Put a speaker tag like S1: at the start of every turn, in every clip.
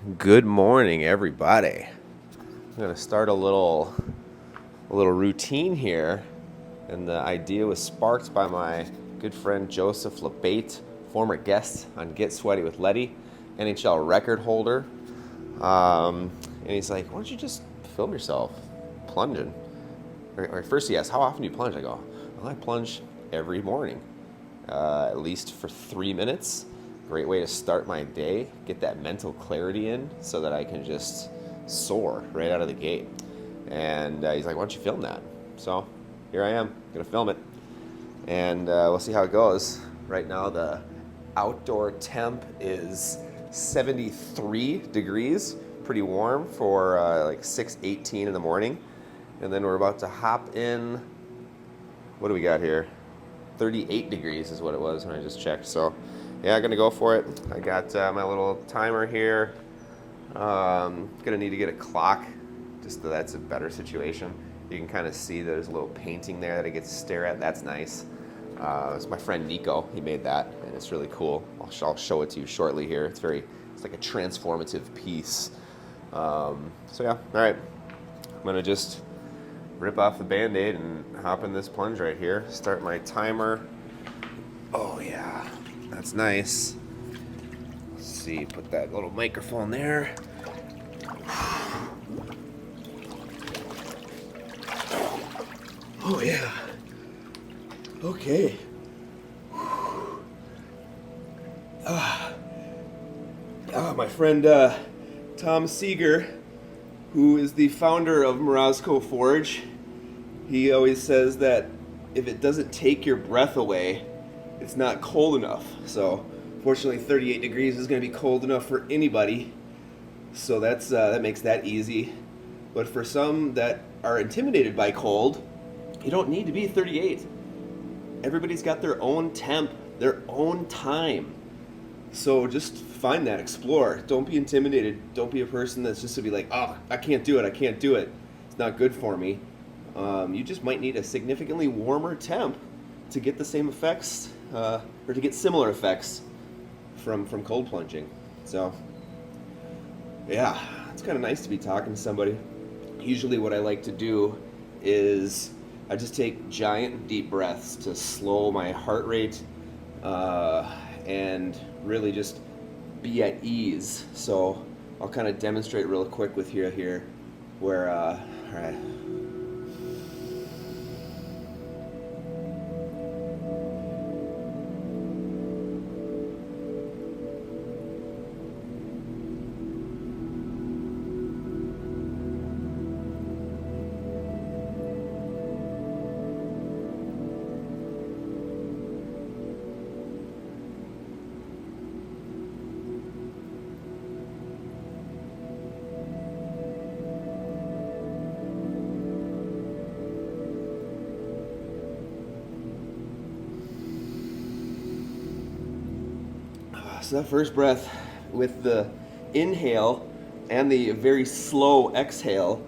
S1: Good morning, everybody. I'm gonna start a little routine here, and the idea was sparked by my good friend Joseph Labate, former guest on Get Sweaty with Leddy, NHL record holder. And he's like, "Why don't you just film yourself plunging?" Or first he asked, "How often do you plunge?" I go, "Well, I plunge every morning, at least for 3 minutes." Great way to start my day, get that mental clarity in so that I can just soar right out of the gate. And he's like, "Why don't you film that?" So here I am, gonna film it. And we'll see how it goes. Right now the outdoor temp is 73 degrees, pretty warm for like 6:18 in the morning. And then we're about to hop in, what do we got here? 38 degrees is what it was when I just checked. So yeah, gonna go for it. I got my little timer here. Gonna need to get a clock, just so that's a better situation. You can kind of see there's a little painting there that I get to stare at. That's nice. It's my friend Nico. He made that, and it's really cool. I'll show it to you shortly here. It's like a transformative piece. So yeah, all right. I'm gonna just rip off the Band-Aid and hop in this plunge right here. Start my timer. Oh yeah, that's nice. Let's see, put that little microphone there. Oh yeah. Okay. My friend Tom Seeger, who is the founder of Morozco Forge, he always says that if it doesn't take your breath away, it's not cold enough. So fortunately 38 degrees is going to be cold enough for anybody. So that makes that easy. But for some that are intimidated by cold, you don't need to be 38. Everybody's got their own temp, their own time. So just find that, explore. Don't be intimidated. Don't be a person that's just to be like, "Oh, I can't do it. It's not good for me." You just might need a significantly warmer temp to get the same effects, or to get similar effects from cold plunging. So yeah, it's kind of nice to be talking to somebody. Usually what I like to do is I just take giant deep breaths to slow my heart rate, and really just be at ease. So I'll kind of demonstrate real quick with you here where, all right. So that first breath with the inhale and the very slow exhale,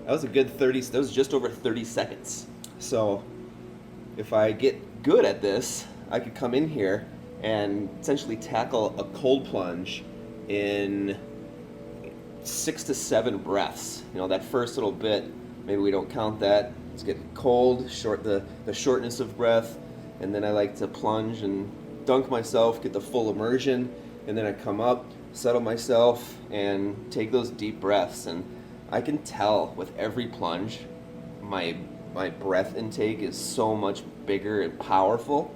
S1: that was a good 30, that was just over 30 seconds. So if I get good at this, I could come in here and essentially tackle a cold plunge in 6 to 7 breaths. You know, that first little bit, maybe we don't count that. It's getting cold, the shortness of breath, and then I like to plunge and dunk myself, get the full immersion, and then I come up, settle myself, and take those deep breaths. And I can tell with every plunge, my breath intake is so much bigger and powerful,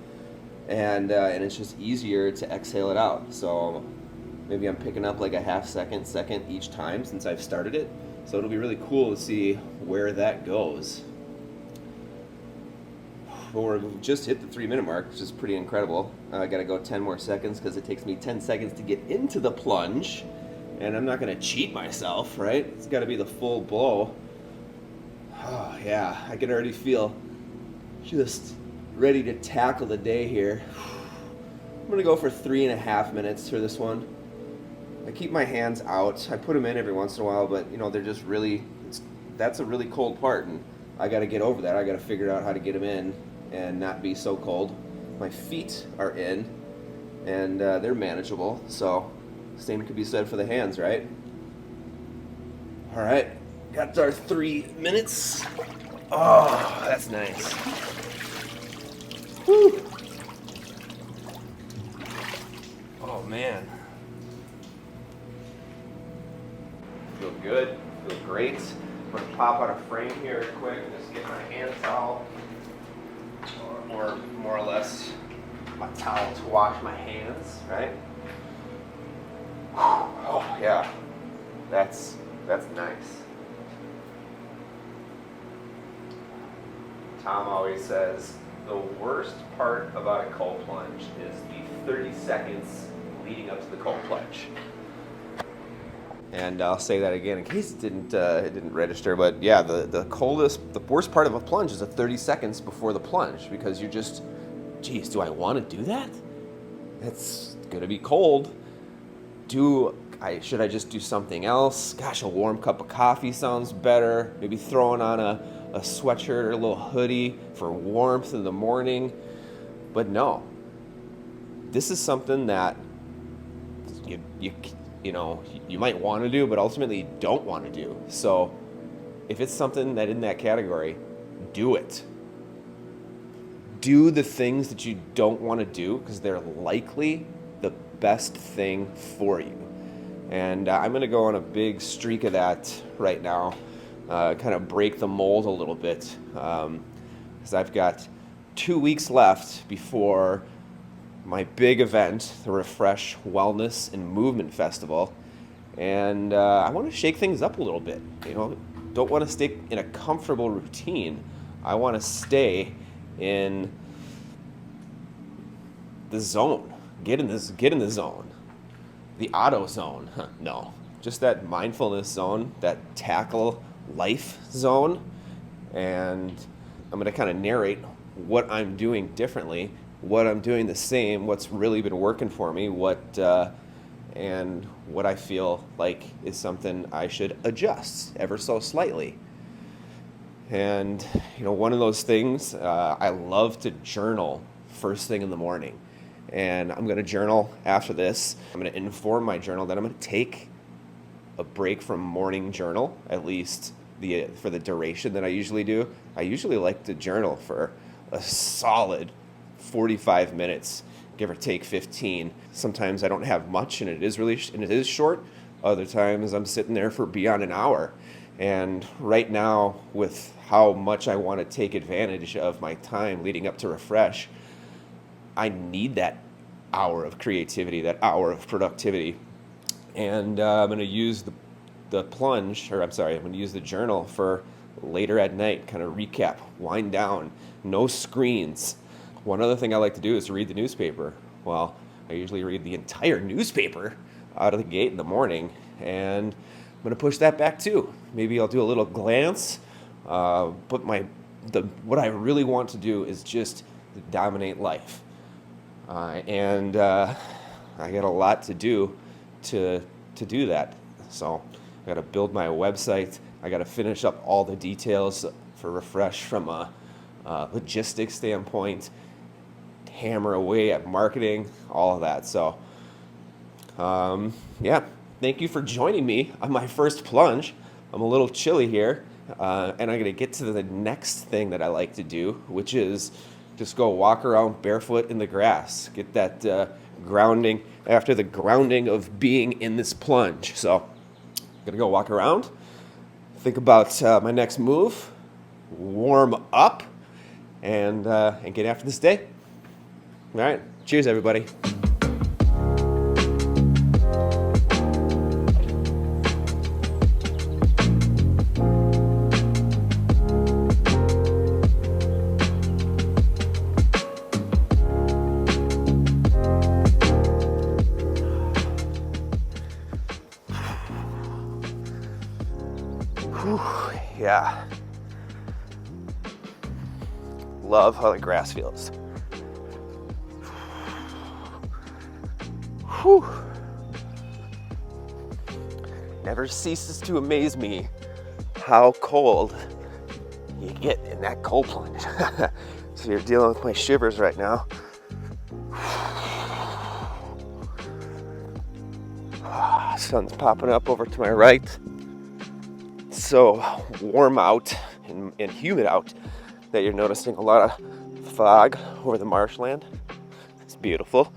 S1: and it's just easier to exhale it out. So maybe I'm picking up like a half second each time since I've started it. So it'll be really cool to see where that goes. But we've just hit the 3-minute mark, which is pretty incredible. I gotta go 10 more seconds because it takes me 10 seconds to get into the plunge, and I'm not gonna cheat myself, right? It's gotta be the full blow. Oh yeah, I can already feel just ready to tackle the day here. I'm gonna go for 3.5 minutes for this one. I keep my hands out. I put them in every once in a while, but you know, they're just really, that's a really cold part, and I gotta get over that. I gotta figure out how to get them in and not be so cold. My feet are in, and they're manageable, so Same could be said for the hands, right? All right, got our 3 minutes. Oh, that's nice. Whew. Oh man. Feel good, feel great. I'm gonna pop out a frame here quick and just get my hand towel, or more or less my towel to wash my hands, right? Oh yeah, that's nice. Tom always says the worst part about a cold plunge is the 30 seconds leading up to the cold plunge. And I'll say that again in case it didn't register. But yeah, the worst part of a plunge is the 30 seconds before the plunge, because you're just, geez, do I want to do that? It's gonna be cold. Should I just do something else? Gosh, a warm cup of coffee sounds better. Maybe throwing on a sweatshirt or a little hoodie for warmth in the morning. But no, this is something that you might want to do, but ultimately you don't want to do. So if it's something that in that category, do it. Do the things that you don't want to do, because they're likely the best thing for you. And I'm going to go on a big streak of that right now, kind of break the mold a little bit, because I've got 2 weeks left before my big event, the Refresh Wellness and Movement Festival, and I want to shake things up a little bit. Don't want to stay in a comfortable routine. I want to stay in the zone. Get in the zone. The auto zone. No, just that mindfulness zone, that tackle life zone. And I'm going to kind of narrate what I'm doing differently, what I'm doing the same, what's really been working for me, and what I feel like is something I should adjust ever so slightly. And one of those things, I love to journal first thing in the morning. And I'm going to journal after this. I'm going to inform my journal that I'm going to take a break from morning journal, at least for the duration that I usually do. I usually like to journal for a solid 45 minutes, give or take 15. Sometimes I don't have much, and it is short. Other times I'm sitting there for beyond an hour. And right now, with how much I want to take advantage of my time leading up to Refresh, I need that hour of creativity, that hour of productivity. And I'm going to use I'm going to use the journal for later at night, kind of recap, wind down, no screens. One other thing I like to do is read the newspaper. Well, I usually read the entire newspaper out of the gate in the morning, and I'm going to push that back too. Maybe I'll do a little glance, but what I really want to do is just dominate life. And I got a lot to do to do that. So I got to build my website. I got to finish up all the details for Refresh from a logistics standpoint, hammer away at marketing, all of that. So thank you for joining me on my first plunge. I'm a little chilly here, and I'm going to get to the next thing that I like to do, which is just go walk around barefoot in the grass, get that grounding after the grounding of being in this plunge. So I'm going to go walk around, think about my next move, warm up, and get after this day. All right, cheers everybody. Yeah. Love how the grass feels. Whew. Never ceases to amaze me how cold you get in that cold plunge. So you're dealing with my shivers right now. sun's popping up over to my right. It's so warm out and humid out that you're noticing a lot of fog over the marshland. It's beautiful.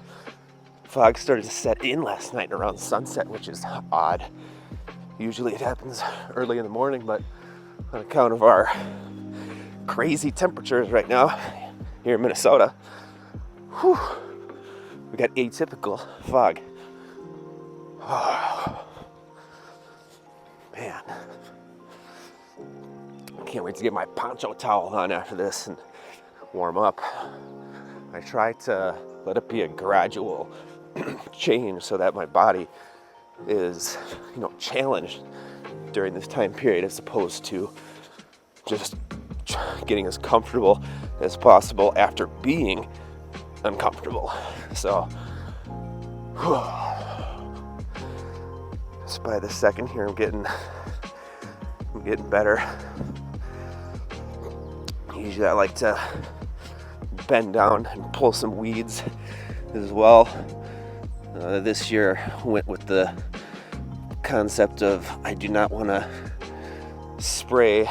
S1: Fog started to set in last night around sunset, which is odd. Usually it happens early in the morning, but on account of our crazy temperatures right now here in Minnesota, we got atypical fog. Oh, man. I can't wait to get my poncho towel on after this and warm up. I try to let it be a gradual change so that my body is, challenged during this time period as opposed to just getting as comfortable as possible after being uncomfortable. So, just by the second here, I'm getting better. Usually I like to bend down and pull some weeds as well. This year went with the concept of I do not want to spray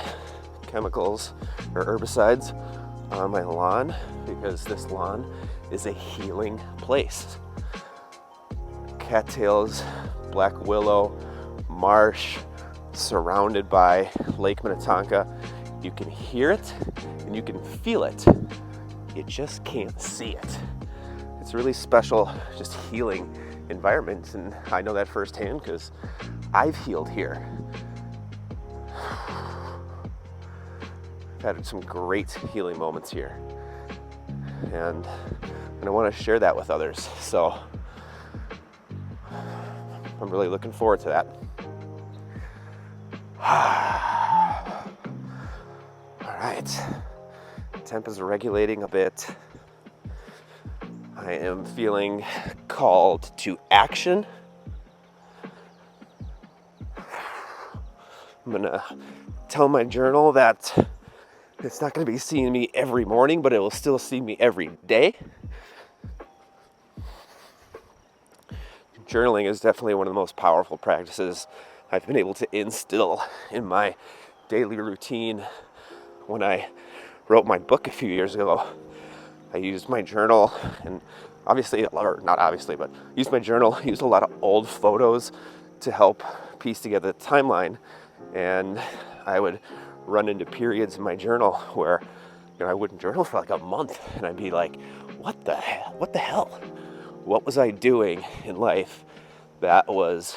S1: chemicals or herbicides on my lawn because this lawn is a healing place. Cattails, black willow, marsh, surrounded by Lake Minnetonka. You can hear it and you can feel it. You just can't see it. It's a really special, just healing environment, and I know that firsthand because I've healed here. I've had some great healing moments here, and I want to share that with others. So I'm really looking forward to that. All right, temp is regulating a bit. I am feeling called to action. I'm gonna tell my journal that it's not gonna be seeing me every morning, but it will still see me every day. Journaling is definitely one of the most powerful practices I've been able to instill in my daily routine. When I wrote my book a few years ago, I used my journal and used my journal, used a lot of old photos to help piece together the timeline. And I would run into periods in my journal where I wouldn't journal for like a month, and I'd be like, what the hell? What was I doing in life that was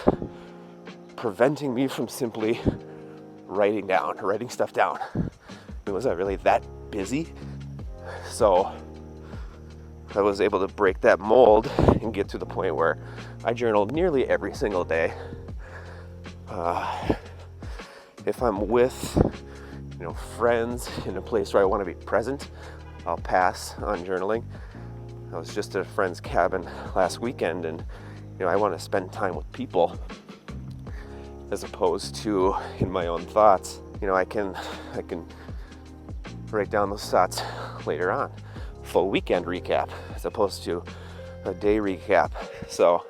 S1: preventing me from simply writing stuff down? Was I really that busy? So I was able to break that mold and get to the point where I journal nearly every single day. If I'm with friends in a place where I want to be present, I'll pass on journaling. I was just at a friend's cabin last weekend, and I want to spend time with people as opposed to in my own thoughts. I can write down those thoughts later on. Full weekend recap as opposed to a day recap. So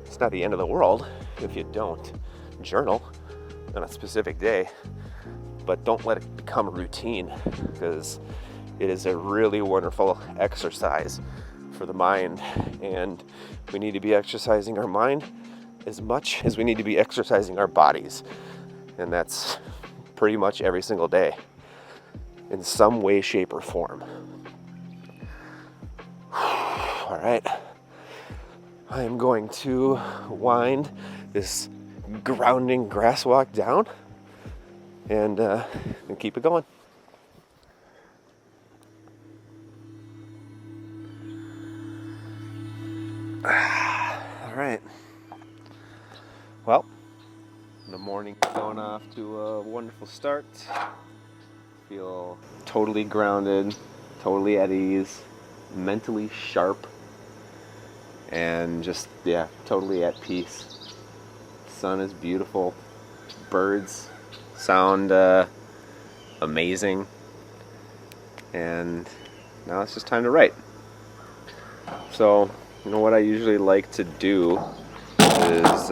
S1: it's not the end of the world if you don't journal on a specific day, but don't let it become a routine, because it is a really wonderful exercise for the mind, and we need to be exercising our mind as much as we need to be exercising our bodies, and that's pretty much every single day in some way, shape, or form. All right, I am going to wind this grounding grass walk down and keep it going. All right. Well, the morning going off to a wonderful start. Feel totally grounded, totally at ease, mentally sharp, and just, totally at peace. Sun is beautiful. Birds sound amazing. And now it's just time to write. So, what I usually like to do is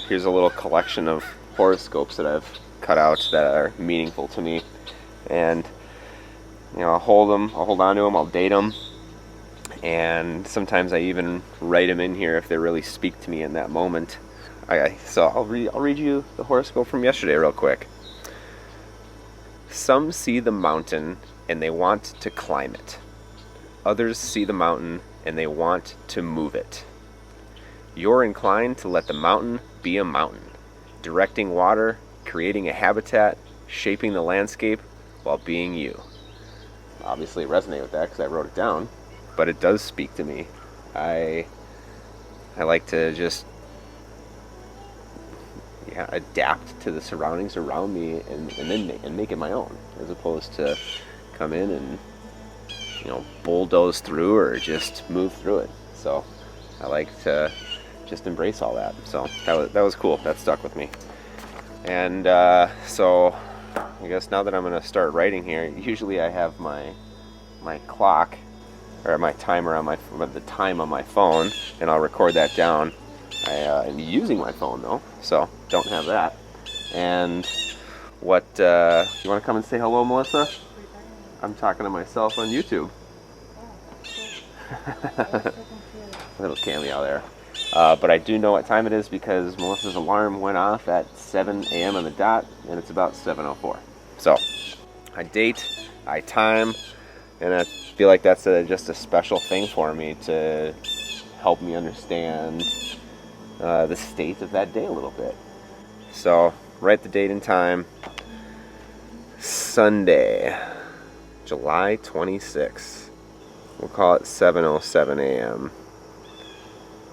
S1: here's a little collection of horoscopes that I've cut out that are meaningful to me, and I'll hold on to them, I'll date them, and sometimes I even write them in here if they really speak to me in that moment. So I'll read you the horoscope from yesterday real quick. Some see the mountain and they want to climb it. Others see the mountain and they want to move it. You're inclined to let the mountain be a mountain, directing water, creating a habitat, shaping the landscape while being you. Obviously it resonated with that because I wrote it down, but it does speak to me. I like to just adapt to the surroundings around me and make it my own, as opposed to come in and bulldoze through or just move through it. So I like to just embrace all that. So that was cool. That stuck with me. And so I guess now that I'm going to start writing here, usually I have my clock or my timer on the time on my phone, and I'll record that down. I am using my phone though, so don't have that. And what you want to come and say hello, Melissa? I'm talking to myself on YouTube. A little cameo there. But I do know what time it is because Melissa's alarm went off at 7 a.m. on the dot, and it's about 7:04. So I date, I time, and I feel like that's just a special thing for me to help me understand the state of that day a little bit. So write the date and time. Sunday, July 26th. We'll call it 7:07 a.m.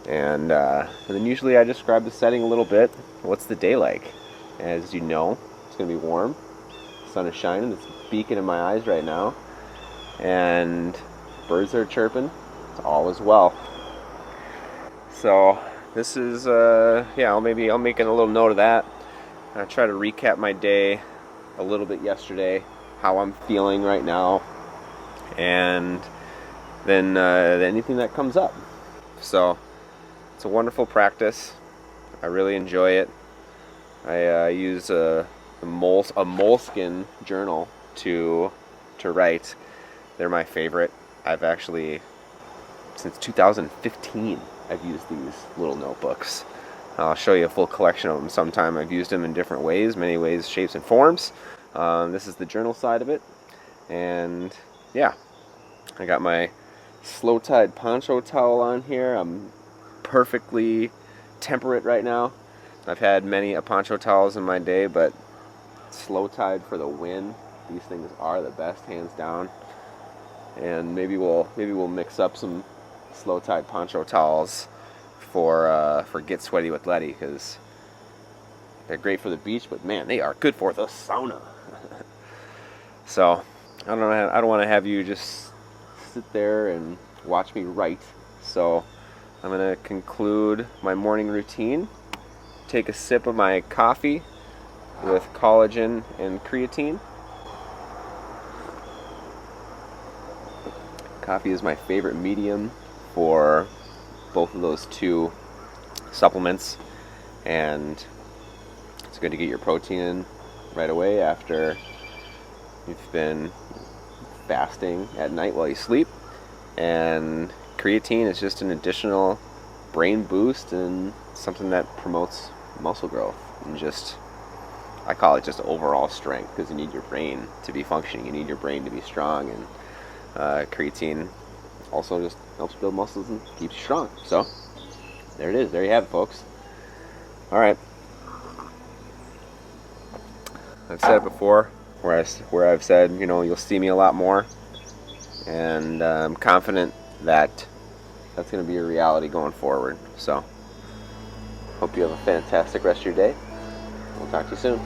S1: And then usually I describe the setting a little bit. What's the day like? As you know, it's going to be warm. The sun is shining. It's beacon in my eyes right now. And birds are chirping. All is well. So this is, I'll make a little note of that. I'll try to recap my day a little bit yesterday, how I'm feeling right now, and then anything that comes up. So it's a wonderful practice. I really enjoy it. I use a moleskin journal to write. They're my favorite. I've actually, since 2015, I've used these little notebooks. I'll show you a full collection of them sometime. I've used them in different ways, many ways, shapes, and forms. This is the journal side of it. And yeah, I got my slow-tide poncho towel on here. I'm perfectly temperate right now. I've had many poncho towels in my day, but slow-tide for the win. These things are the best, hands down. And maybe we'll mix up some slow-tide poncho towels for Get Sweaty with Leddy, because they're great for the beach, but man, they are good for the sauna. So I don't want to have you just sit there and watch me write. So I'm going to conclude my morning routine, take a sip of my coffee with collagen and creatine. Coffee is my favorite medium for both of those two supplements, and it's good to get your protein in right away after you've been fasting at night while you sleep. And creatine is just an additional brain boost and something that promotes muscle growth and I call it just overall strength, because you need your brain to be functioning, you need your brain to be strong, and creatine also just helps build muscles and keeps you strong. So there it is. There you have it, folks. All right. I've said it before, where I've said, you'll see me a lot more, and I'm confident that that's going to be a reality going forward. So hope you have a fantastic rest of your day. We'll talk to you soon.